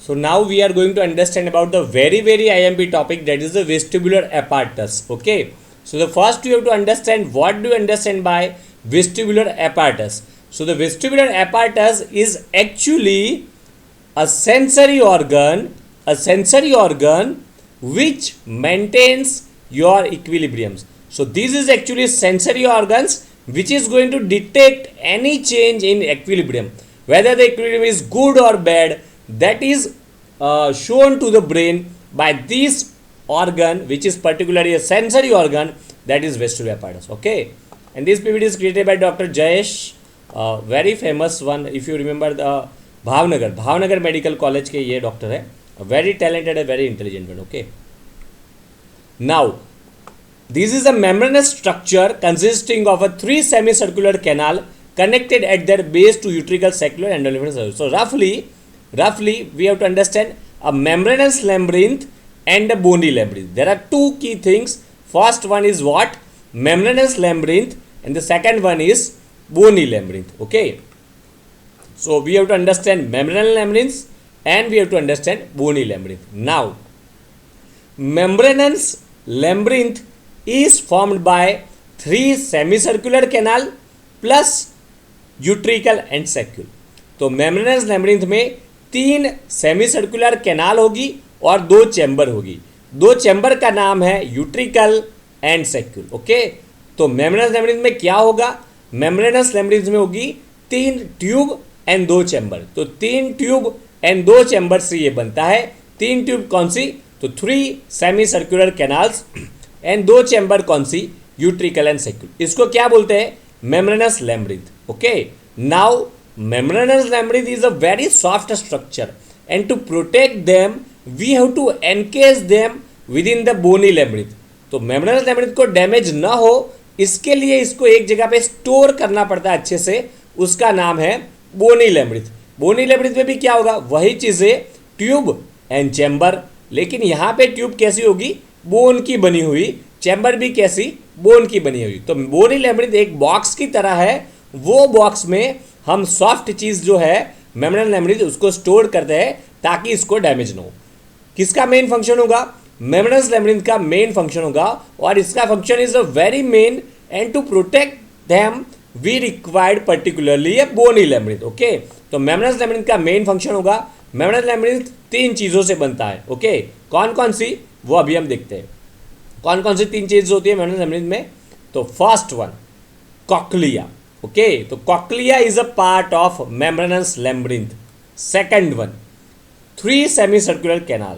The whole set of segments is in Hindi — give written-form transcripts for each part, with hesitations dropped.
So now we are going to understand about the very IMP topic, that is the vestibular apparatus. Okay. So the first you have to understand, what do you understand by vestibular apparatus? So the vestibular apparatus is actually a sensory organ which maintains your equilibriums. So this is actually sensory organs which is going to detect any change in equilibrium, whether the equilibrium is good or bad. That is shown to the brain by this organ, which is particularly a sensory organ, that is vestibular apparatus. Okay, and this PPT is created by Dr. Jayesh, very famous one. If you remember the Bhavnagar medical college के ये डॉक्टर है, वेरी टैलेंटेड है, very intelligent one. Okay, now this is a membranous structure consisting of a 3 semicircular canal connected at their base to utricle, saccular and endoluminous cells. So roughly we have to understand a membranous labyrinth and a bony labyrinth. There are two key things. First one is what? Membranous labyrinth, and the second one is bony labyrinth. Okay, so we have to understand membranous labyrinth and we have to understand bony labyrinth. Now membranous labyrinth is formed by 3 semicircular canal plus utricle and saccule. तो membranous labyrinth में 3 सेमीसर्कुलर कैनाल होगी और 2 चैम्बर होगी. 2 चैम्बर का नाम है यूट्रिकल एंड सैक्यूल. ओके, तो membranous labyrinth में क्या होगा? membranous labyrinth में होगी 3 ट्यूब एंड 2 चैम्बर. तो 3 ट्यूब एंड 2 चैम्बर से ये बनता है. 3 ट्यूब कौन सी? तो 3 सेमीसर्कुलर कैनाल्स एंड 2 चैम्बर कौन सी? Utricle and सैक्यूल. इसको क्या बोलते हैं? membranous labyrinth. Okay, now membranous labyrinth is a very soft structure, and to protect them we have to encase them within the bony labyrinth. तो membranous labyrinth को डैमेज ना हो, इसके लिए इसको एक जगह पे स्टोर करना पड़ता है अच्छे से. उसका नाम है bony labyrinth. bony labyrinth में भी क्या होगा? वही चीज़ें, ट्यूब एंड चैम्बर, लेकिन यहाँ पे ट्यूब कैसी होगी? बोन की बनी हुई. चैम्बर भी कैसी? बोन की बनी हुई. तो bony labyrinth एक बॉक्स की तरह है. वो बॉक्स में हम सॉफ्ट चीज़ जो है membranous labyrinth उसको स्टोर करते हैं ताकि इसको डैमेज ना हो. किसका मेन फंक्शन होगा? membranous labyrinth का मेन फंक्शन होगा, और इसका function is a very main, and to protect them we required particularly a bony labyrinth. Okay, तो membranous labyrinth का मेन फंक्शन होगा. membranous labyrinth 3 चीज़ों से बनता है. ओके, कौन कौन सी? वो अभी हम देखते हैं. कौन कौन सी 3 चीज़ होती है membranous labyrinth में? तो फर्स्ट वन, कॉक्लिया. ओके, तो cochlea is a part of membranous labyrinth. Second one, 3 semicircular canal,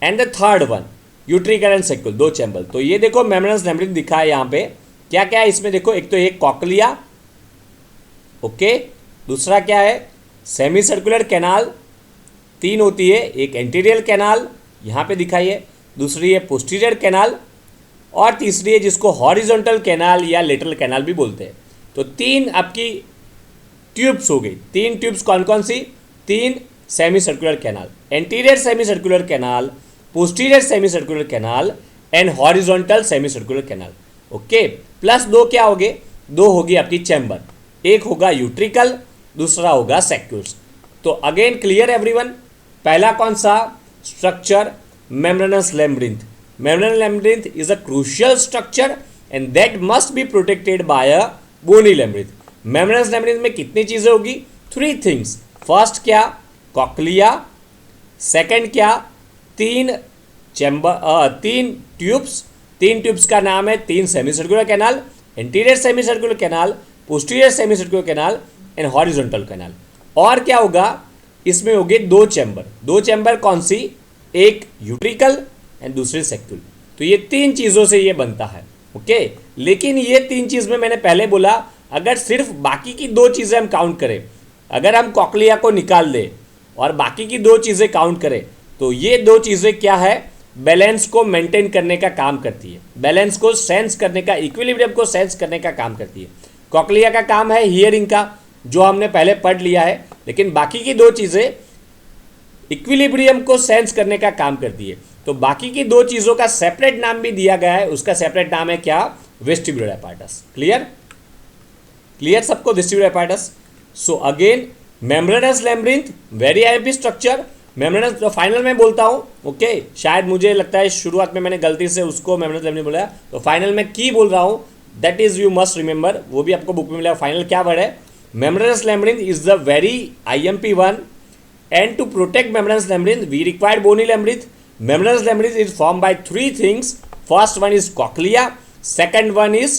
and the third one utricle and saccule, 2 chamber. तो ये देखो membranous labyrinth दिखा है यहाँ पे. क्या क्या है इसमें? देखो, एक तो ये कॉक्लिया. ओके, दूसरा क्या है? सेमीसर्कुलर कैनाल 3 होती है. एक एंटीरियर कैनाल यहाँ पे दिखाई है, दूसरी है पोस्टीरियर कैनाल, और तीसरी है जिसको हॉरिजॉन्टल कैनाल या लेटरल कैनाल भी बोलते हैं. तो 3 आपकी ट्यूब्स हो गई. 3 ट्यूब्स कौन कौन सी? 3 semicircular canal, anterior semicircular canal, posterior semicircular canal and horizontal semicircular canal. Okay, plus 2 क्या हो गए? 2 होगी आपकी चैम्बर. एक होगा यूट्रिकल, दूसरा होगा सैक्यूल्स. तो अगेन क्लियर एवरीवन? पहला कौन सा structure? membranous labyrinth. membranous labyrinth is a crucial structure and that must be protected by a bony labyrinth. membranous labyrinth में कितनी चीज़ें होगी? 3 things. फर्स्ट क्या? कॉक्लिया. सेकंड क्या? 3 चैम्बर, 3 ट्यूब्स. 3 ट्यूब्स का नाम है 3 semicircular canal, interior semicircular canal, posterior semicircular canal and horizontal canal. और क्या होगा? इसमें होगी 2 चैम्बर. 2 चैम्बर कौन सी? एक यूट्रिकल एंड दूसरी सैक्यूल. तो ये 3 चीज़ों से ये बनता है. ओके, लेकिन ये 3 चीज़ में मैंने पहले बोला, अगर सिर्फ बाकी की 2 चीज़ें हम काउंट करें, अगर हम कॉक्लिया को निकाल दें और बाकी की 2 चीज़ें काउंट करें, तो ये 2 चीज़ें क्या है? बैलेंस को मेंटेन करने का काम करती है, बैलेंस को सेंस करने का, इक्विलिब्रियम को सेंस करने का काम करती है. कॉक्लिया का काम है हियरिंग का, जो हमने पहले पढ़ लिया है, लेकिन बाकी की 2 चीज़ें इक्विलिब्रियम को सेंस करने का काम करती है. तो बाकी की 2 चीज़ों का सेपरेट नाम भी दिया गया है. उसका सेपरेट नाम है क्या? Vestibular apparatus. क्लियर? क्लियर सबको? Vestibular apparatus. So again membranous labyrinth, very IMP structure, membranes, तो फाइनल में बोलता हूँ, ओके, शायद मुझे लगता है शुरुआत में मैंने गलती से उसको मेम्ब्रेनस लेमनिन बोला, तो फाइनल में की बोल रहा हूँ, that is you must remember, वो भी आपको बुक में मिलेगा। फाइनल क्या वर्ड है? मेम्ब्रेनस लेमनिन is the very IMP one, and to protect membranous laminin we require bony labyrinth. Membranous labyrinth is formed by three things. First one is cochlea, second one is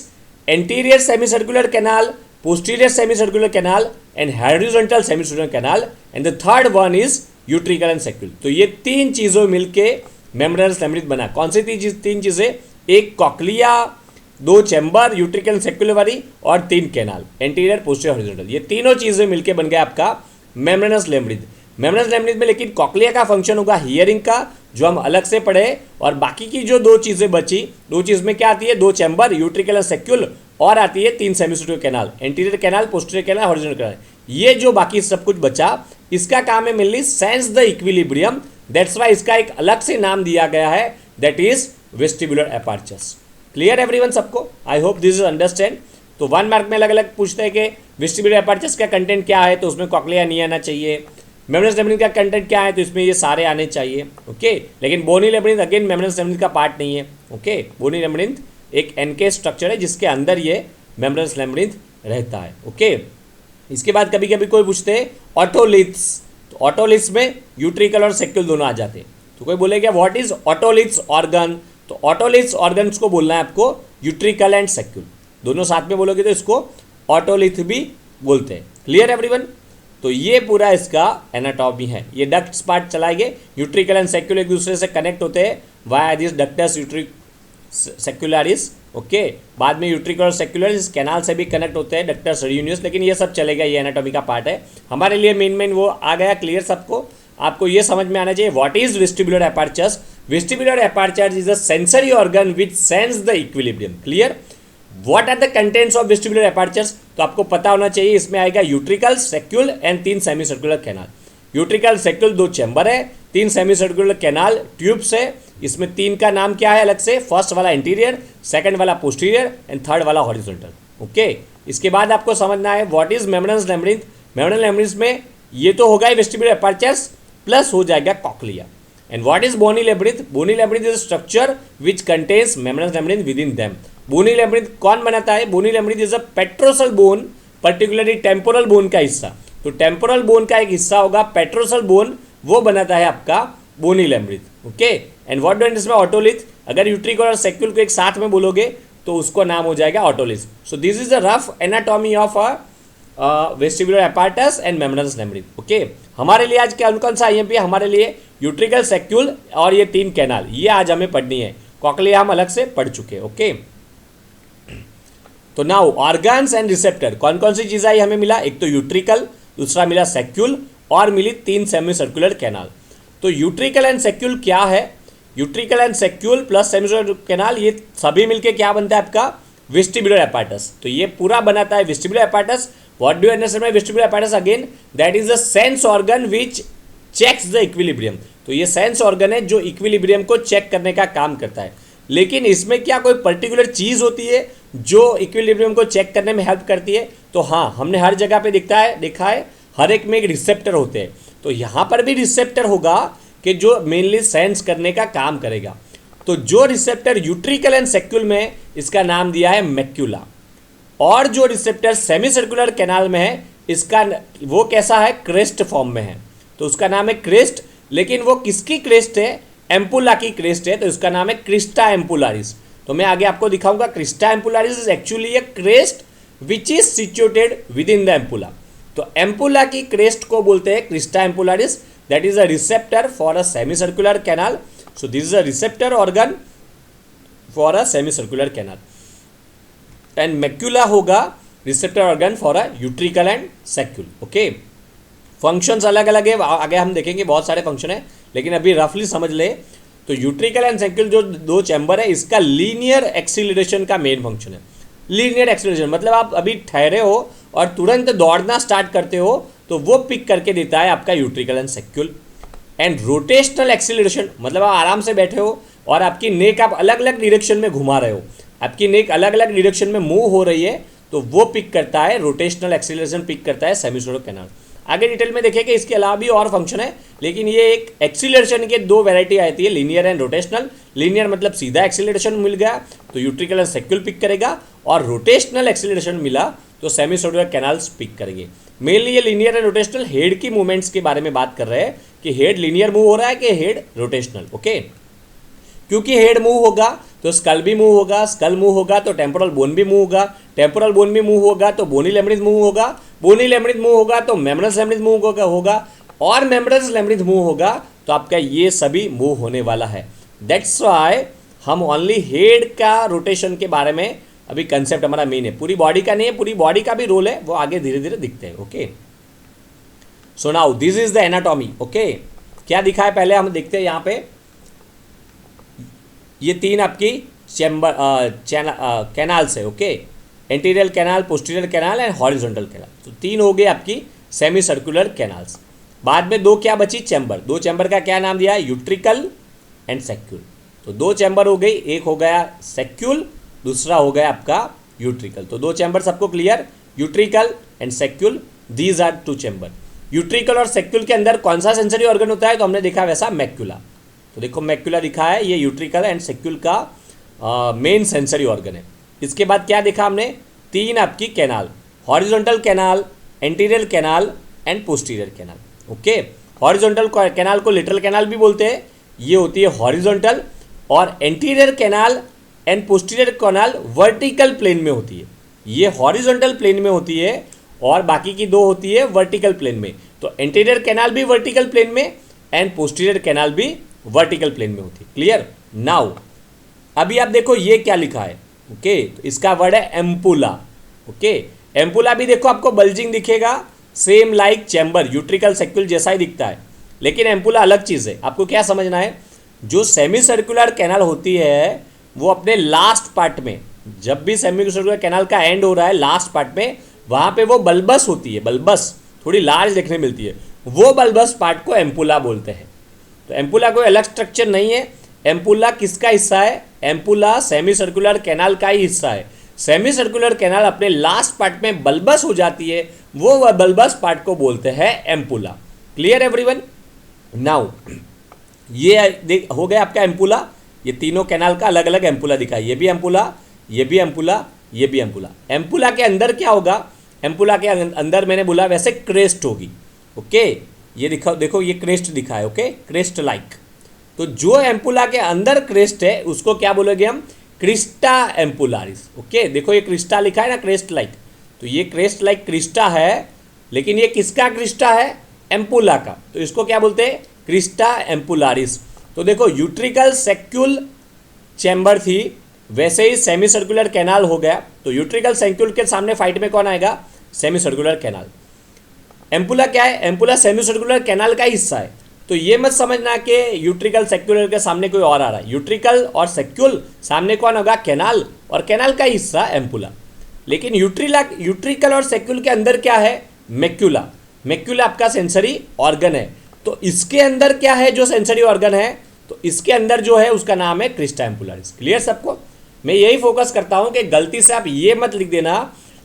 anterior semicircular canal, posterior semicircular canal and horizontal semicircular canal, and the third one is utricle and saccule. तो ये तीन चीज़ों मिलके membranous labyrinth बना। कौन सी तीन चीज़ें? एक कॉकलिया, दो चैम्बर यूट्रिकल सेक्युलर वाली, और तीन कैनाल एंटीरियर पोस्टीरियर हॉरिजॉन्टल। ये तीनों चीज़ें मिलके बन गया आपका मेम्ब्रेनस लेमनिन। मेम्ब्रेनस लेमनिन में लेकिन कॉकलिया का फंक्शन होगा हियरिंग का, जो हम अलग से पढ़े, और बाकी की जो दो चीज़ें बची, दो चीज़ में क्या आती है? दो चैम्बर यूट्रिकल एंड सेक्युल, और आती है तीन semicircular canal, anterior canal, posterior canal, horizontal canal. ये जो बाकी सब कुछ बचा, इसका काम है mainly sense the equilibrium. That's why इसका एक अलग से नाम दिया गया है, that is vestibular apertures. Clear everyone सबको? I hope this is understand. तो 1 मार्क में अलग अलग पूछते हैं कि वेस्टिबुलर एपर्चर्स का कंटेंट क्या है, तो उसमें कॉकलिया नहीं आना चाहिए। मेम्ब्रेनस लेमनिन का कंटेंट क्या है, तो इसमें ये सारे आने चाहिए, ओके। लेकिन बोनी लेमनिन अगेन मेम्ब्रेनस लेमनिन का पार्ट नहीं है, ओके। बोनी लेमनिन एक एनके स्ट्रक्चर है जिसके अंदर ये मेम्ब्रेनस लेमनिन रहता है, ओके। इसके बाद कभी कभी कोई पूछते हैं ऑटोलिथ्स, तो ऑटोलिथ्स में यूट्रिकल और सेक्युल दोनों आ जाते हैं। तो कोई बोलेगा व्हाट इज ऑटोलिथ्स ऑर्गन, तो ऑटोलिथ्स ऑर्गन्स को बोलना है आपको यूट्रिकल एंड सेक्युल, दोनों साथ में बोलोगे तो इसको ऑटोलिथ भी बोलते हैं। Clear everyone? तो ये पूरा इसका एनाटॉमी है। ये डक्ट्स पार्ट चलाएंगे, यूट्रिकल एंड सेक्युल एक दूसरे से कनेक्ट होते हैं वाया दिस डक्टस यूट्रिक सेक्युलरिस, ओके। बाद में यूट्रिकल और सेक्युलरिस कैनाल से भी कनेक्ट होते हैं डक्टस रेडियोनियस, लेकिन ये सब चलेगा, ये एनाटॉमी का पार्ट है हमारे लिए। मेन वो आ गया, क्लियर सबको? आपको ये समझ में आना चाहिए what is vestibular apertures. Vestibular apertures is a sensory organ which sense the equilibrium. Clear? What are the contents of vestibular apertures, तो आपको पता होना चाहिए। इसमें आएगा यूट्रिकल, सेक्युल एंड तीन semi circular canal. Utricle saccule दो चैम्बर है, तीन सेमी सर्कुलर कैनाल ट्यूब्स है। इसमें तीन का नाम क्या है अलग से? फर्स्ट वाला इंटीरियर, सेकंड वाला पोस्टीरियर एंड थर्ड वाला हॉरिजॉन्टल, ओके। इसके बाद आपको समझना है व्हाट इज मेम्ब्रेनस लेमनिन। मेम्ब्रेनस लेमनिन में ये तो होगा ही वेस्टिबुलर एपर्चर्स, प्लस हो जाएगा cochlea. And what is bony लेमनिन? Bony लेमनिन is structure which contains membranes लेमनिन with in them. बोनी लेमनिन कौन बनाता है? बोनी लेमनिन is a petrosal bone, particularly temporal bone का हिस्सा। तो टेम्पोरल बोन का एक हिस्सा होगा पेट्रोसल बोन, वो बनाता है आपका बोनी लेमनिन, ओके। एंड व्हाट डू इसमें ऑटोलिथ, अगर यूट्रिकल और सेक्युल को एक साथ में बोलोगे तो उसको नाम हो जाएगा otolith. So this is the rough anatomy of a vestibular apparatus and membranous लेमनिन, ओके। हमारे लिए आज क्या कौन सा IMP है? हमारे लिए यूट्रिकल, सेक्युल और ये तीन कैनाल, ये आज हमें पढ़नी है। कॉकलिया हम अलग से पढ़ चुके, ओके। तो नाउ ऑर्गन्स एंड रिसेप्टर, कौन कौन सी चीज़ आई हमें मिला? एक तो यूट्रिकल, दूसरा मिला सेक्युल, और मिली तीन सेमी सर्कुलर कैनाल। तो यूट्रिकल एंड सेक्युल क्या है? Utricle and saccule plus semi circular canal, ये सभी मिलके क्या बनता है आपका? Vestibular apparatus. तो ये पूरा बनाता है vestibular apparatus. What do you understand by vestibular apparatus? Again that is the sense organ which checks the equilibrium. तो ये सेंस ऑर्गन है जो इक्विलिब्रियम को चेक करने का काम करता है। लेकिन इसमें क्या कोई पर्टिकुलर चीज़ होती है जो इक्विलिब्रियम को चेक करने में हेल्प करती है? तो हाँ, हमने हर जगह पे देखा है हर एक में एक रिसेप्टर होते हैं। तो यहाँ पर भी रिसेप्टर होगा कि जो मेनली सेंस करने का काम करेगा। तो जो रिसेप्टर यूट्रिकल एंड सेक्युल में, इसका नाम दिया है मैक्यूला, और जो रिसेप्टर सेमी सर्कुलर कैनाल में है, इसका वो कैसा है? क्रेस्ट फॉर्म में है, तो उसका नाम है क्रेस्ट। लेकिन वो किसकी क्रेस्ट है? एम्पुला की क्रेस्ट है, तो इसका नाम है क्रिस्टा एम्पुलारिस। तो मैं आगे आपको दिखाऊंगा। Crista ampullaris is actually a crest which is situated within the ampulla. तो एम्पुला की क्रेस्ट को बोलते हैं crista ampullaris, that is a receptor for a semi circular canal. So this is a receptor organ for a semi circular canal, and macula होगा receptor organ for a utricle and saccule, okay. Functions अलग अलग है, आगे हम देखेंगे, बहुत सारे फंक्शन है, लेकिन अभी रफली समझ ले। तो यूट्रिकल एंड सेक्युल जो दो चैम्बर है, इसका लीनियर एक्सीलरेशन का मेन फंक्शन है। लीनियर एक्सीलरेशन मतलब आप अभी ठहरे हो और तुरंत दौड़ना स्टार्ट करते हो, तो वो पिक करके देता है आपका utricle and saccule. And rotational acceleration मतलब आप आराम से बैठे हो और आपकी नेक आप अलग अलग डायरेक्शन में घुमा रहे हो, आपकी नेक अलग अलग डायरेक्शन में मूव हो रही है, तो वो पिक करता है, रोटेशनल एक्सीलरेशन पिक करता है सेमी सर्कुलर कैनाल। आगे डिटेल में देखेंगे इसके अलावा भी और फंक्शन है, लेकिन ये एक एक्सीलरेशन के दो वैरायटी आती है, लीनियर एंड रोटेशनल। लीनियर मतलब सीधा एक्सीलरेशन मिल गया तो यूट्रिकल एंड सेक्यूल पिक करेगा, और रोटेशनल एक्सीलरेशन मिला तो सेमी सर्कुलर कैनाल्स पिक करेंगे। मेनली ये लीनियर एंड रोटेशनल हेड की मूवमेंट्स के बारे में बात कर रहे हैं कि हेड लीनियर मूव हो रहा है कि हेड रोटेशनल। ओके, क्योंकि हेड मूव होगा तो स्कल भी मूव होगा, स्कल मूव होगा तो टेम्पोरल बोन भी मूव होगा, टेम्पोरल बोन भी मूव होगा तो बोनी लेमनिथ मूव होगा, बोनी लेमनिथ मूव होगा तो मेम्ब्रेनस लेमनिथ मूव होगा, और मेम्ब्रेनस लेमनिथ मूव होगा तो आपका ये सभी मूव होने वाला है। दैट्स व्हाई हम ओनली हेड का रोटेशन के बारे में अभी कंसेप्ट हमारा मेन है, पूरी बॉडी का नहीं है, पूरी बॉडी का भी रोल है, वो आगे धीरे धीरे दिखते हैं। Okay, so now this is the anatomy. Okay, क्या दिखा है पहले हम देखते हैं। यहाँ पे ये तीन आपकी चैम्बर कैनाल्स है। Okay, anterior canal, posterior canal and horizontal canal, तो तीन हो गए आपकी सेमी सर्कुलर कैनाल्स। बाद में दो क्या बची, चैम्बर। दो चैम्बर का क्या नाम दिया है, यूट्रिकल एंड सेक्यूल। तो दो चैम्बर हो गई, एक हो गया सेक्यूल, दूसरा हो गया आपका यूट्रिकल। तो दो चैम्बर सबको clear, utricle and saccule, these are two chamber. Utricle और सेक्यूल के अंदर कौन सा सेंसरी ऑर्गन होता है, तो हमने देखा वैसा मैक्यूला। तो देखो मैक्यूला दिखा है, ये यूट्रिकल एंड सेक्यूल का मेन सेंसरी ऑर्गन है। इसके बाद क्या देखा हमने, तीन आपकी canal, horizontal canal, anterior canal and posterior canal. Okay, horizontal canal को लिटरल कैनाल भी बोलते हैं, ये होती है हॉरिजॉन्टल, और anterior canal and posterior canal vertical plane में होती है। ये हॉरिजॉन्टल प्लेन में होती है और बाकी की दो होती है वर्टिकल प्लेन में। तो एंटीरियर कैनाल भी वर्टिकल प्लेन में एंड पोस्टीरियर कैनाल भी वर्टिकल प्लेन में होती है। क्लियर? नाउ अभी आप देखो ये क्या लिखा है। ओके, तो इसका वर्ड है एम्पुला। ओके, एम्पुला भी देखो आपको बल्जिंग दिखेगा, सेम लाइक चैम्बर, यूट्रिकल सेक्यूल जैसा ही दिखता है, लेकिन एम्पुला अलग चीज़ है। आपको क्या समझना है, जो सेमी सर्कुलर कैनाल होती है वो अपने लास्ट पार्ट में, जब भी सेमी सर्कुलर कैनाल का एंड हो रहा है लास्ट पार्ट में, वहाँ पे वो बल्बस होती है, बल्बस थोड़ी लार्ज देखने मिलती है, वो बल्बस पार्ट को एम्पुला बोलते हैं। तो एम्पुला कोई अलग स्ट्रक्चर नहीं है। एम्पुला किसका हिस्सा है, एम्पुला सेमी सर्कुलर कैनाल का ही हिस्सा है। सेमी सर्कुलर कैनाल अपने लास्ट पार्ट में बल्बस हो जाती है, वो बल्बस पार्ट को बोलते हैं एम्पुला। Clear everyone? नाउ ये हो गया आपका एम्पुला। ये तीनों कैनाल का अलग अलग एम्पुला दिखा है, ये भी एम्पुला, ये भी एम्पुला, ये भी एम्पुला। एम्पुला के अंदर क्या होगा, एम्पुला के अंदर मैंने बोला वैसे क्रेस्ट होगी। ओके, ये दिखा, देखो ये क्रेस्ट दिखा है। Okay, crest like. तो जो एम्पुला के अंदर क्रेस्ट है उसको क्या बोलेंगे हम, क्रिस्टा एम्पुलारिस। ओके, देखो ये क्रिस्टा लिखा है ना, क्रेस्ट लाइक, तो ये क्रेस्ट लाइक क्रिस्टा है, लेकिन ये किसका क्रिस्टा है, एम्पुला का, तो इसको क्या बोलते हैं, क्रिस्टा एम्पुलारिस। तो देखो यूट्रिकल सेक्यूल चैम्बर थी, वैसे ही सेमी सर्कुलर कैनाल हो गया, तो यूट्रिकल सेक्यूल के सामने फाइट में कौन आएगा, सेमी सर्कुलर कैनाल। एम्पुला क्या है, एम्पुला सेमी सर्कुलर कैनाल का हिस्सा है। तो ये मत समझना कि यूट्रिकल सेक्यूलर के सामने कोई और आ रहा है, यूट्रिकल और सेक्यूल सामने कौन होगा, कैनाल, और कैनाल का हिस्सा एम्पुला। लेकिन यूट्रिकल और सेक्यूल के अंदर क्या है, मैक्यूला। मैक्यूला आपका सेंसरी ऑर्गन है। तो इसके अंदर क्या है जो सेंसरी ऑर्गन है, तो इसके अंदर जो है उसका नाम है क्रिस्टा एम्पुलारिस। क्लियर सबको? मैं यही फोकस करता हूं कि गलती से आप ये मत लिख देना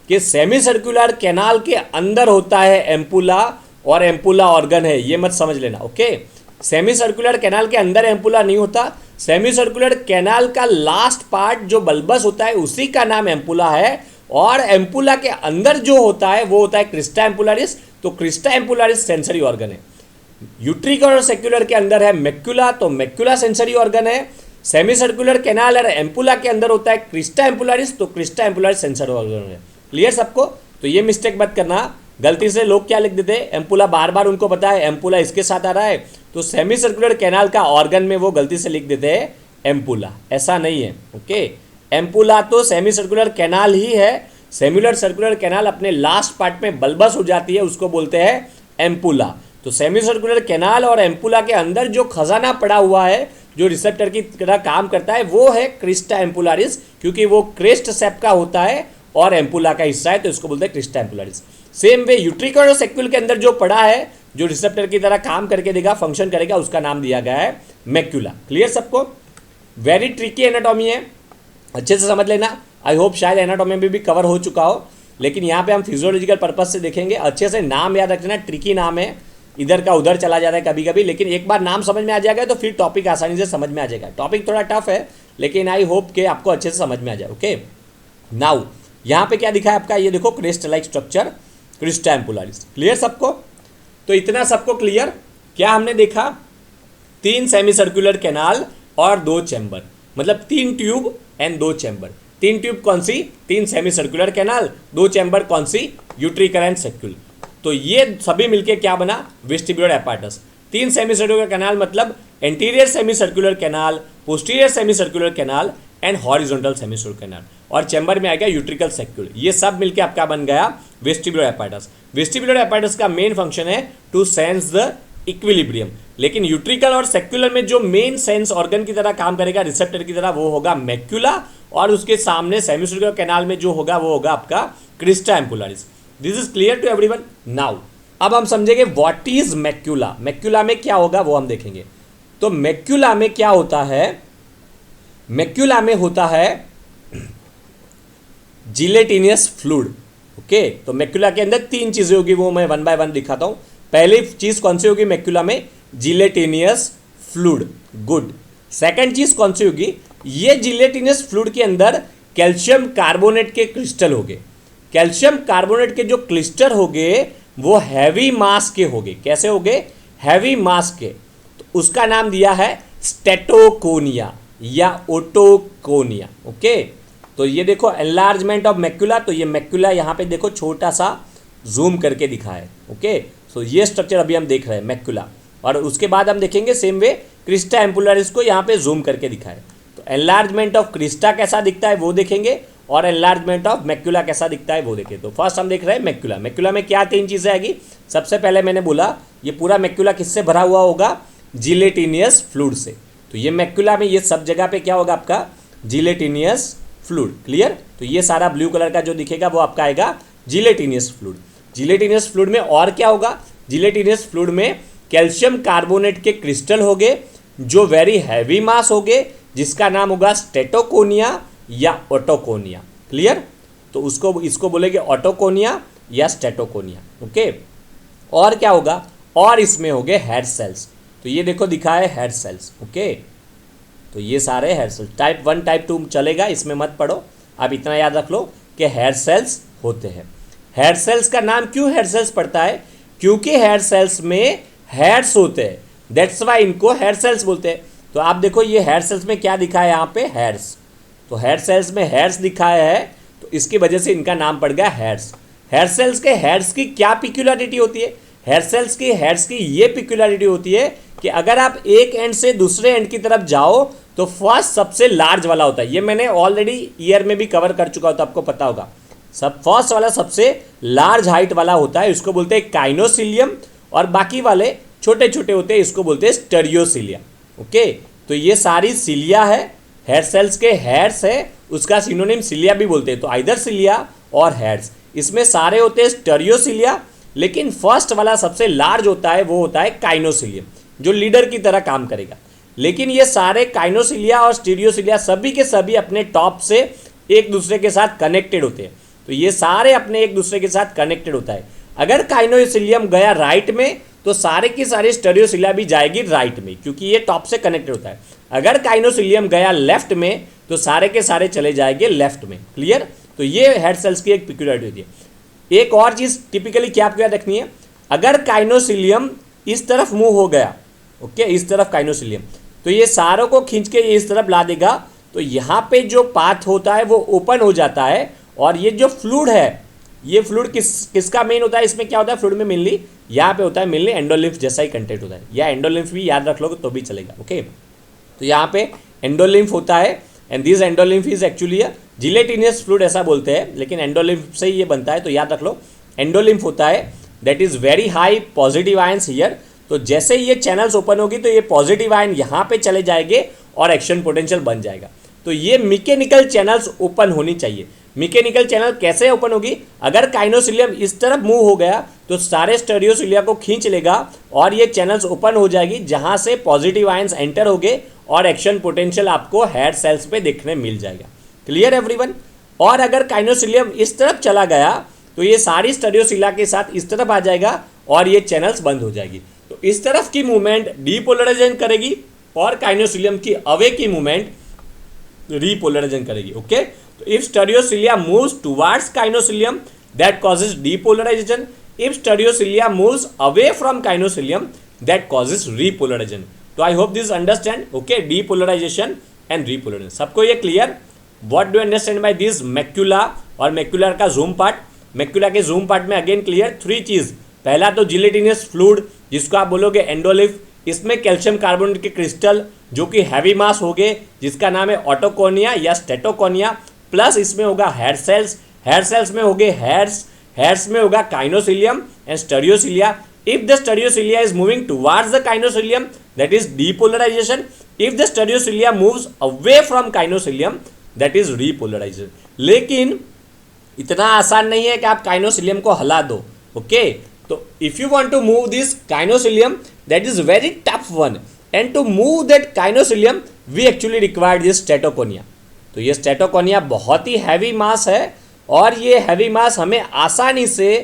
कि सेमी सर्कुलर कैनाल के अंदर होता है एम्पुला और एम्पुला ऑर्गन है, ये मत समझ लेना। ओके, सेमी सर्कुलर कैनाल के अंदर एम्पुला नहीं होता, सेमी सर्कुलर कैनाल का लास्ट पार्ट जो बल्बस होता है उसी का नाम एम्पुला है, और एम्पुला के अंदर जो होता है वो होता है क्रिस्टा एम्पुलारिस। तो क्रिस्टा एम्पुलारिस सेंसरी ऑर्गन है। यूट्रिकल और सेक्युलर के अंदर है मैक्यूला, तो मैक्यूला सेंसरी ऑर्गन है। सेमी सर्कुलर कैनाल और एम्पुला के अंदर होता है क्रिस्टा एम्पुलारिस, तो क्रिस्टा एम्पुलारिस सेंसरी ऑर्गन है। क्लियर सबको? तो ये मिस्टेक मत करना, गलती से लोग क्या लिख देते हैं, एम्पुला, बार बार उनको पता है एम्पुला इसके साथ आ रहा है, तो सेमी सर्कुलर कैनाल का ऑर्गन में वो गलती से लिख देते हैं एम्पुला। ऐसा नहीं है। ओके, एम्पुला तो सेमी सर्कुलर कैनाल ही है। सेम्युलर सर्कुलर कैनाल अपने लास्ट पार्ट में बल्बस हो जाती है, उसको बोलते हैं एम्पुला। तो सेमी सर्कुलर कैनाल और एम्पुला के अंदर जो खजाना पड़ा हुआ है, जो रिसेप्टर की तरह काम करता है, वो है क्रिस्टा एम्पुलारिस, क्योंकि वो क्रेस्ट शेप का होता है और एम्पुला का हिस्सा है, तो इसको बोलते हैं क्रिस्टा एम्पुलारिस। सेम वे यूट्रिकल और सेक्यूल के अंदर जो पड़ा है, जो रिसेप्टर की तरह काम करके देगा, फंक्शन करेगा, उसका नाम दिया गया है मैक्यूला। क्लियर सबको? वेरी ट्रिकी एनाटॉमी है, अच्छे से समझ लेना। आई होप शायद एनाटॉमी में भी कवर हो चुका हो। लेकिन यहाँ पे हम फिजियोलॉजिकल पर्पज से देखेंगे। अच्छे से नाम याद रखना, ट्रिकी नाम है, इधर का उधर चला जाता है कभी कभी, लेकिन एक बार नाम समझ में आ जाएगा तो फिर टॉपिक आसानी से समझ में आ जाएगा। टॉपिक थोड़ा टफ है लेकिन आई होप कि आपको अच्छे से समझ में आ जाए। ओके, नाउ यहाँ पे क्या दिखा है आपका, ये देखो crest like structure, crista ampullaris. Clear सबको? तो इतना सबको क्लियर? क्या हमने देखा? 3 सेमी सर्कुलर कैनाल और 2 चैम्बर, मतलब 3 ट्यूब एंड 2 चैम्बर। 3 ट्यूब कौन सी? 3 सेमी सर्कुलर कैनाल, 2 चैम्बर कौन सी? Utricle and सेक्यूल। तो ये सभी मिलके क्या बना? Vestibular apparatus. 3 semi circular canal मतलब anterior semi circular canal, posterior semi circular canal and horizontal semi circular canal, और चैम्बर में आ गया यूट्रिकल सेक्यूल। ये सब मिलके आपका बन गया वेस्टिब्यूलर एपार्टस। वेस्टिब्यूलर एपार्टस का मेन फंक्शन है टू सेंस द इक्विलिब्रियम, लेकिन यूट्रिकल और सेक्युलर में जो मेन सेंस ऑर्गन की तरह काम करेगा, रिसेप्टर की तरह, वो होगा मैक्यूला, और उसके सामने सेमी सर्कुलर कैनाल में जो होगा वो होगा आपका crista ampullaris. This is clear to everyone? Now अब हम समझेंगे व्हाट इज मैक्यूला। मैक्यूला में क्या होगा वो हम देखेंगे। तो मैक्यूला में क्या होता है? मैक्यूला में होता है जिलेटिनियस फ्लूइड। ओके, तो मैक्यूला के अंदर 3 चीजें होगी, वो मैं 1 बाय 1 दिखाता हूं। पहली चीज कौन सी होगी मैक्यूला में? Gelatinous fluid. गुड। सेकंड चीज कौन सी होगी? ये जिलेटिनियस फ्लूइड के अंदर कैल्शियम कार्बोनेट के क्रिस्टल होंगे। कैल्शियम कार्बोनेट के जो क्रिस्टल होंगे वो हैवी मास के होंगे। कैसे होंगे? हैवी मास के। तो उसका नाम दिया है स्टेटोकोनिया या ओटोकोनिया। ओके, तो ये देखो एनलार्जमेंट ऑफ मैक्यूला। तो ये मैक्यूला यहाँ पे देखो छोटा सा जूम करके दिखा है। ओके, सो ये स्ट्रक्चर अभी हम देख रहे हैं मैक्यूला, और उसके बाद हम देखेंगे सेम वे क्रिस्टा एम्पुलारिस को यहाँ पे जूम करके दिखा है। तो एनलार्जमेंट ऑफ क्रिस्टा कैसा दिखता है वो देखेंगे, और एनलार्जमेंट ऑफ मैक्यूला कैसा दिखता है वो देखें। तो फर्स्ट हम देख रहे हैं मैक्यूला। मैक्यूला में क्या 3 चीज़ें आएगी? सबसे पहले मैंने बोला ये पूरा मैक्यूला किससे भरा हुआ होगा? जिलेटिनियस फ्लूइड से। तो ये मैक्यूला में ये सब जगह पे क्या होगा आपका? Gelatinous fluid. क्लियर? तो ये सारा ब्लू कलर का जो दिखेगा वो आपका आएगा जिलेटिनियस फ्लूइड। जिलेटिनियस फ्लूइड में और क्या होगा? जिलेटिनियस फ्लूइड में कैल्शियम कार्बोनेट के क्रिस्टल होंगे जो वेरी हैवी मास होंगे, जिसका नाम होगा स्टेटोकोनिया या ऑटोकोनिया। क्लियर? तो उसको इसको बोलेंगे ऑटोकोनिया या स्टेटोकोनिया। ओके, और क्या होगा? और इसमें होंगे हेयर सेल्स। तो ये देखो दिखा है हेयर सेल्स। ओके, तो ये सारे हेयर सेल्स टाइप 1 टाइप 2 चलेगा, इसमें मत पढ़ो। आप इतना याद रख लो कि हेयर सेल्स होते हैं। हेयर सेल्स का नाम क्यों हेयर सेल्स पड़ता है? क्योंकि हेयर सेल्स में हेयर्स होते हैं, दैट्स वाई इनको हेयर सेल्स बोलते हैं। तो आप देखो ये हेयर सेल्स में क्या दिखा है यहाँ पे? हेयर्स। तो हेयर सेल्स में हेयर्स दिखाया है, तो इसकी वजह से इनका नाम पड़ गया हेयर्स। हेयर सेल्स के हेयर्स की क्या पिक्युलरिटी होती है? हेयर सेल्स की हेयर्स की ये पिक्युलरिटी होती है कि अगर आप एक एंड से दूसरे एंड की तरफ जाओ तो फर्स्ट सबसे लार्ज वाला होता है। ये मैंने ऑलरेडी ईयर में भी कवर कर चुका होता, आपको पता होगा। सब फर्स्ट वाला सबसे लार्ज हाइट वाला होता है, इसको बोलते हैं काइनोसिलियम, और बाकी वाले छोटे छोटे होते हैं, इसको बोलते हैं स्टेरियोसिलिया। ओके, तो ये सारी सिलिया है, हेयर सेल्स के हेयर्स है, उसका सिनोनिम सिलिया भी बोलते हैं। तो आइदर सिलिया और हेयर्स, इसमें सारे होते हैं स्टेरियोसिलिया, लेकिन फर्स्ट वाला सबसे लार्ज होता है, वो होता है काइनोसिलियम, जो लीडर की तरह काम करेगा। लेकिन ये सारे काइनोसिलिया और स्टीरियोसिलिया सभी के सभी अपने टॉप से एक दूसरे के साथ कनेक्टेड होते हैं। तो ये सारे अपने एक दूसरे के साथ कनेक्टेड होता है। अगर काइनोसिलियम गया राइट में तो सारे की सारी स्टेरियोसिलिया भी जाएगी राइट में, क्योंकि ये टॉप से कनेक्टेड होता है। अगर काइनोसिलियम गया लेफ्ट में तो सारे के सारे चले जाएंगे लेफ्ट में। क्लियर? तो ये हेयर सेल्स की एक पिक्युलरिटी होती है। एक और चीज टिपिकली क्या आपको याद रखनी है, अगर काइनोसिलियम इस तरफ मूव हो गया, ओके, इस तरफ काइनोसिलियम, तो ये सारों को खींच के ये इस तरफ ला देगा। तो यहाँ पे जो पाथ होता है वो ओपन हो जाता है, और ये जो फ्लूइड है, ये फ्लूइड किसका मेन होता है? इसमें क्या होता है फ्लूइड में? मेनली यहाँ पे होता है मेनली एंडोलिम्फ जैसा ही कंटेंट होता है, या एंडोलिम्फ भी याद रख लोगे तो भी चलेगा। ओके, तो यहाँ पे एंडोलिम्फ होता है, and this endolymph is actually gelatinous fluid ऐसा बोलते हैं, लेकिन एंडोलिम्फ से ही ये बनता है। तो याद रख लो एंडोलिम्फ होता है that is very high positive ions here. तो जैसे ही ये चैनल्स ओपन होगी तो ये पॉजिटिव आयन यहाँ पे चले जाएंगे और एक्शन पोटेंशियल बन जाएगा। तो ये मैकेनिकल चैनल्स ओपन होनी चाहिए। मैकेनिकल चैनल कैसे ओपन होगी? अगर काइनोसिलियम इस तरफ मूव हो गया तो सारे स्टेरियोसिलिया को खींच लेगा और ये चैनल्स ओपन हो जाएगी, जहां से पॉजिटिव आयंस एंटर होंगे और एक्शन पोटेंशियल आपको हेयर सेल्स पे देखने मिल जाएगा। Clear everyone? और अगर काइनोसिलियम इस तरफ चला गया तो ये सारी स्टीरियोसिला के साथ इस तरफ आ जाएगा और ये चैनल्स बंद हो जाएगी। तो इस तरफ की मूवमेंट डीपोलराइजेशन करेगी और काइनोसिलियम की अवे की मूवमेंट रीपोलराइजेशन करेगी। ओके, तो if stereocilia moves towards kinocilium that causes depolarization, if stereocilia moves away from kinocilium that causes repolarization. तो I hope this understand. Okay, depolarization and repolarization, सबको ये clear? What do understand by this macula और मैक्यूलर का जूम पार्ट? मैक्यूला के जूम पार्ट में अगेन क्लियर 3 चीज। पहला तो जिलेटिनस फ्लूइड जिसको आप बोलोगे एंडोलिफ, इसमें कैल्शियम कार्बोनेट के क्रिस्टल जो कि हैवी मास हो गए जिसका नाम है ऑटोकोनिया या स्टेटोकोनिया, प्लस इसमें होगा हेयर सेल्स, हेयर सेल्स में हो गए हेयर्स, हेयर्स में होगा kinocilium and stereocilia. If the stereocilia is moving towards the kinocilium that is depolarization, if the stereocilia moves away from kinocilium that is repolarization. लेकिन इतना आसान नहीं है कि आप काइनोसिलियम को हला दो। ओके, तो if you want to move this kinocilium that is very tough one, and to move that kinocilium we actually required this statoconia. तो ये स्टेटोकोनिया बहुत ही हैवी मास है और ये हैवी मास हमें आसानी से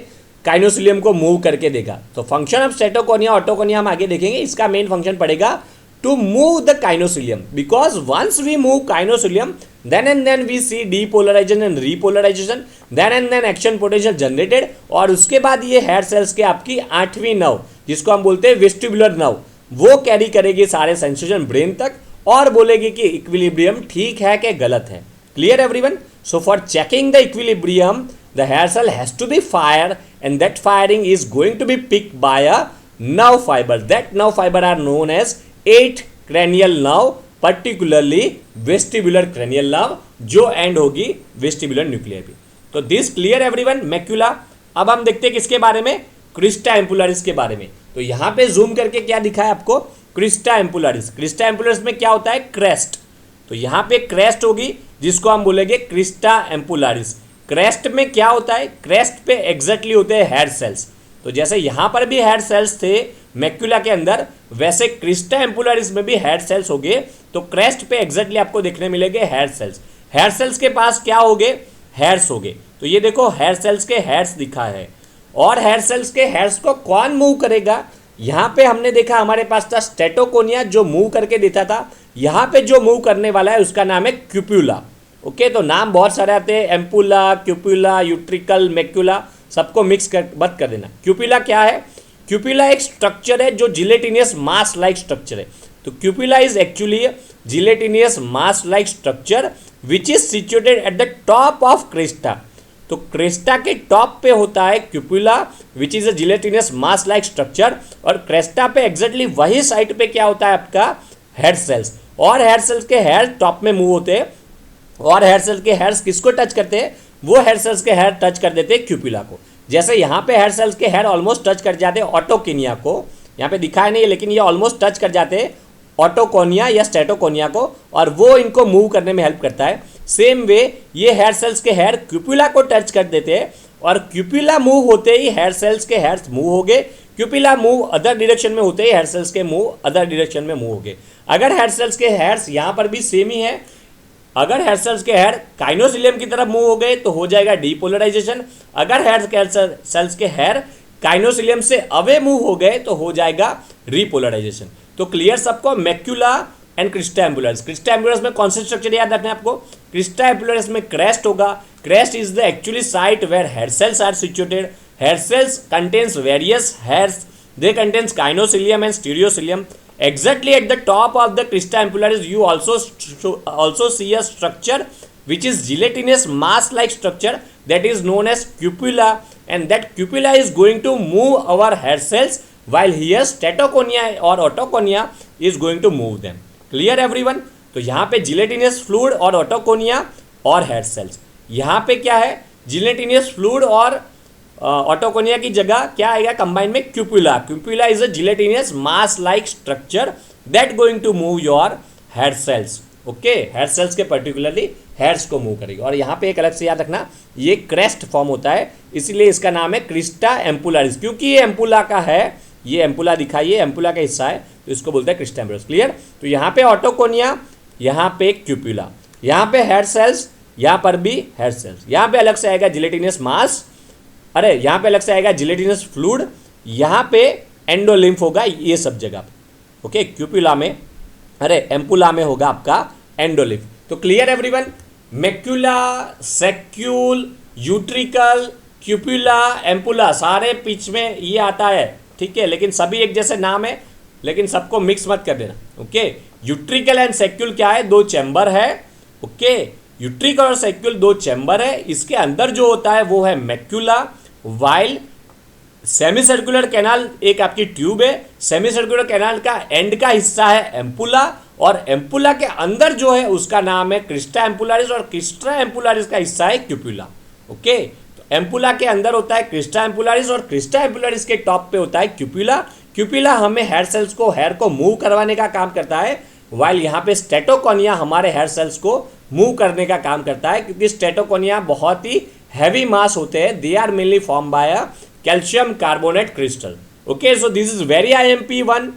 काइनोसिलियम को मूव करके देगा। तो फंक्शन ऑफ स्टेटोकोनिया ऑटोकोनिया हम आगे देखेंगे। इसका मेन फंक्शन पड़ेगा to move the kinocilium, because once we move kinocilium then and then we see depolarization and repolarization, then and then action potential generated, और उसके बाद ये हेयर सेल्स के आपकी 8वीं नर्व जिसको हम बोलते हैं वेस्टिबुलर नर्व वो कैरी करेगी सारे सेंसेशन ब्रेन तक और बोलेगी कि इक्विलिब्रियम ठीक है कि गलत है। Clear everyone? So for checking the equilibrium the hair cell has to be fired, and that firing is going to be picked by a nerve fiber. That nerve fiber are known as 8 cranial nerve, particularly vestibular cranial nerve, जो एंड होगी वेस्टिबुलर न्यूक्लियर पे। तो दिस क्लियर एवरीवन मैक्यूला। अब हम देखते हैं किसके बारे में, क्रिस्टा एम्पुलरिस के बारे में। तो यहाँ पे जूम करके क्या दिखा है आपको, क्रिस्टा एम्पुलरिस। क्रिस्टा एम्पुलरिस में क्या होता है, क्रेस्ट। तो यहाँ पे क्रेस्ट होगी जिसको हम बोलेंगे क्रिस्टा एम्पुलरिस। क्रेस्ट में क्या होता है, क्रेस्ट पे एग्जैक्टली होते हैं हेयर सेल्स। तो जैसे यहाँ पर भी हेयर सेल्स थे मैक्यूला के अंदर, वैसे क्रिस्टा एम्पुलरिस में भी हेयर सेल्स हो गए। तो क्रेस्ट पे एग्जैक्टली आपको देखने मिलेंगे हेयर सेल्स। हेयर सेल्स के पास क्या हो गए, हेयर्स हो गए। तो ये देखो हेयर सेल्स के हेयर्स दिखा है, और हेयर सेल्स के हेयर्स को कौन मूव करेगा, यहाँ पे हमने देखा हमारे पास था स्टेटोकोनिया जो मूव करके देता था। यहाँ पे जो मूव करने वाला है उसका नाम है क्यूप्यूला। ओके, तो नाम बहुत सारे आते हैं, एम्पुला, क्यूप्यूला, यूट्रिकल, मैक्यूला, सबको मिक्स कर मत कर देना। क्यूप्यूला क्या है, क्यूप्यूला एक स्ट्रक्चर है जो जिलेटिनियस मास लाइक स्ट्रक्चर है। तो cupula is actually gelatinous mass like structure which is situated at the top of crista. तो क्रेस्टा के टॉप पे होता है cupula which is a gelatinous mass like structure, और क्रेस्टा पे एग्जैक्टली वही साइड पे क्या होता है आपका हेयर सेल्स, और हेयर सेल्स के हेयर टॉप में मूव होते हैं, और हेयर सेल्स के हेयर्स किसको टच करते हैं, वो हेयर सेल्स के हेयर टच कर देते हैं क्यूप्यूला को। जैसे यहाँ पे हेयर सेल्स के हेयर ऑलमोस्ट टच कर जाते हैं ऑटोकोनिया को, यहाँ पे दिखाया नहीं है लेकिन ये ऑलमोस्ट टच कर जाते हैं ऑटोकोनिया या स्टेटोकोनिया को, और वो इनको मूव करने में हेल्प करता है। सेम वे ये हेयर सेल्स के हेयर क्यूप्यूला को टच कर देते हैं, और क्यूप्यूला मूव होते ही हेयर सेल्स के हेयर्स मूव हो गए। क्यूप्यूला मूव अदर डायरेक्शन में होते ही हेयर सेल्स के मूव अदर डायरेक्शन में मूव हो गए। अगर हेयर सेल्स के हेयर्स यहाँ पर भी सेम ही है, अगर हेयर सेल्स के हेयर काइनोसिलियम की तरफ मूव हो गए तो हो जाएगा डीपोलराइजेशन, अगर हेयर सेल्स के हेयर काइनोसिलियम से अवे मूव हो गए तो हो जाएगा रीपोलराइजेशन। तो क्लियर सबको, macula and crista ampullaris. Crista ampullaris में कौन से स्ट्रक्चर याद रखना है आपको, क्रिस्टा एम्पुलरिस में क्रेस्ट होगा। Crest is the actually site where hair cells are situated. Hair cells contains various hairs, they contains kinocilium and stereocilium. Exactly at the top of the crista ampullaris you also see a structure which is gelatinous mass like structure that is known as cupula, and that cupula is going to move our hair cells, while here statoconia or autoconia is going to move them. Clear everyone? तो यहाँ पे gelatinous fluid और autoconia और hair cells, यहाँ पे क्या है, gelatinous fluid और ऑटोकोनिया की जगह क्या आएगा कंबाइन में, cupula. Cupula is a gelatinous mass like structure that going to move your hair cells. Okay, hair cells के पर्टिकुलरली हेयर्स को मूव करेगी। और यहाँ पे एक अलग से याद रखना, ये क्रेस्ट फॉर्म होता है, इसीलिए इसका नाम है क्रिस्टा एम्पुलरिस, क्योंकि ये एम्पुला का है, ये एम्पुला दिखाइए एम्पुला का हिस्सा है, तो इसको बोलते हैं क्रिस्टा एम्पुलरिस। क्लियर? तो यहाँ पे ऑटोकोनिया, यहाँ पे क्यूप्यूला, यहाँ पे हेयर सेल्स, यहाँ पर भी हेयर सेल्स, यहाँ पे अलग से आएगा जिलेटिनियस मास अरे यहाँ पे अलग से आएगा जिलेटिनस फ्लूइड, यहाँ पे एंडोलिम्फ होगा ये सब जगह पे। ओके, क्यूपुला में, अरे एम्पुला में होगा आपका एंडोलिम्फ। तो clear everyone, macula, saccule, utricle, cupula, ampulla सारे बीच में ये आता है, ठीक है, लेकिन सभी एक जैसे नाम है, लेकिन सबको मिक्स मत कर देना। ओके, यूट्रिकल एंड सैक्यूल क्या है, दो चैम्बर है। ओके, यूट्रिकल और सैक्यूल दो चैम्बर है, इसके अंदर जो होता है वो है macula, while semi circular canal एक आपकी ट्यूब है, सेमी सर्कुलर कैनाल का एंड का हिस्सा है एम्पुला, और एम्पुला के अंदर जो है उसका नाम है क्रिस्टा एम्पुलारिस, और क्रिस्टा एम्पुलारिस का हिस्सा है क्यूपुला। ओके, तो एम्पुला के अंदर होता है क्रिस्टा एम्पुलारिस, और क्रिस्टा एम्पुलारिस के टॉप पे होता है क्यूपुला। क्यूपुला हमें हेयर सेल्स को, हेयर को मूव करवाने का काम करता है, वाइल यहाँ पे स्टेटोकोनिया हमारे हेयर सेल्स को मूव करने का काम करता है, क्योंकि स्टेटोकोनिया बहुत ही हैवी मास होते हैं, they are mainly form by a calcium carbonate crystal. Okay, so this is very IMP1।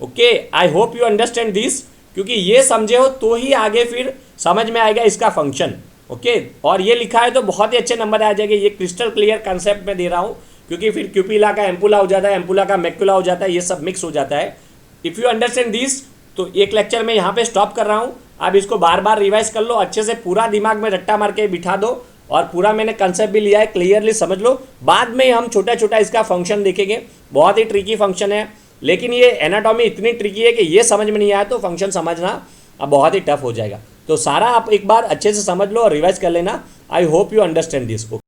Okay, I hope you understand this, क्योंकि ये समझे हो तो ही आगे फिर समझ में आएगा इसका फंक्शन। ओके, और ये लिखा है तो बहुत ही अच्छे नंबर आ जाएंगे, ये क्रिस्टल क्लियर कंसेप्ट में दे रहा हूँ, क्योंकि फिर क्यूपिला का एम्पुला हो जाता है, एम्पुला का मैक्यूला हो जाता है, ये सब मिक्स हो जाता है। इफ़ यू अंडरस्टैंड दिस, तो एक लेक्चर में यहाँ पे स्टॉप कर रहा हूँ, आप इसको बार बार रिवाइज कर लो, अच्छे से पूरा दिमाग में रट्टा मार के बिठा दो, और पूरा मैंने कंसेप्ट भी लिया है, क्लियरली समझ लो। बाद में हम छोटा छोटा इसका फंक्शन देखेंगे, बहुत ही ट्रिकी फंक्शन है, लेकिन ये एनाटॉमी इतनी ट्रिकी है कि ये समझ में नहीं आया तो फंक्शन समझना अब बहुत ही टफ हो जाएगा। तो सारा आप एक बार अच्छे से समझ लो और रिवाइज कर लेना। आई होप यू अंडरस्टैंड दिस।